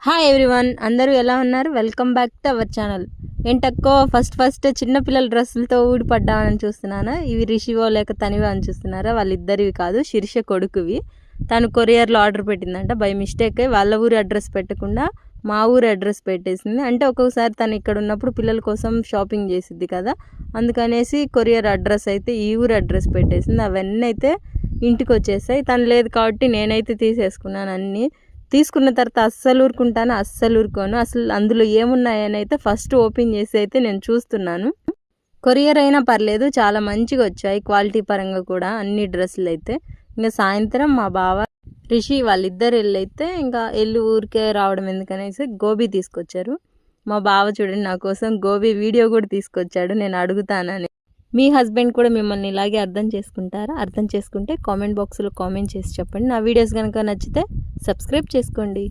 Hi everyone, అందరూ ఎలా ఉన్నారు? Welcome back to our channel. ఏంటక్కో ఫస్ట్ చిన్నపిల్లల డ్రెస్సులతో ఊడిపడ్డామని చూస్తున్నాను. ఇవి రిషివో లేక తనివో అని చూస్తున్నారా? వాళ్ళిద్దరివి కాదు, శిరీష కొడుకువి. తను కొరియర్లో ఆర్డర్ పెట్టిందంట. బై మిస్టేక్ వాళ్ళ ఊరి అడ్రస్ పెట్టకుండా మా ఊరి అడ్రస్ పెట్టేసింది. అంటే ఒక్కొక్కసారి తను ఇక్కడ ఉన్నప్పుడు పిల్లల కోసం షాపింగ్ చేసిద్ది కదా, అందుకనేసి కొరియర్ అడ్రస్ అయితే ఈ ఊరి అడ్రస్ పెట్టేసింది. అవన్నీ అయితే ఇంటికి వచ్చేసాయి. తను లేదు కాబట్టి నేనైతే తీసేసుకున్నాను అన్నీ. తీసుకున్న తర్వాత అస్సలు ఊరుకుంటాను, అస్సలు ఊరుకోను. అసలు అందులో ఏమున్నాయని అయితే ఫస్ట్ ఓపెన్ చేసి అయితే నేను చూస్తున్నాను. కొరియర్ అయినా పర్లేదు, చాలా మంచిగా వచ్చాయి క్వాలిటీ పరంగా కూడా అన్ని డ్రెస్సులు అయితే. ఇంకా సాయంత్రం మా బావ రిషి వాళ్ళిద్దరు అయితే ఇంకా ఊరికే రావడం ఎందుకనేసి గోబీ తీసుకొచ్చారు. మా బావ చూడండి నా కోసం గోబీ వీడియో కూడా తీసుకొచ్చాడు, నేను అడుగుతానని. మీ హస్బెండ్ కూడా మిమ్మల్ని ఇలాగే అర్థం చేసుకుంటారా? అర్థం చేసుకుంటే కామెంట్ బాక్స్లో కామెంట్ చేసి చెప్పండి. నా వీడియోస్ కనుక నచ్చితే సబ్స్క్రైబ్ చేసుకోండి.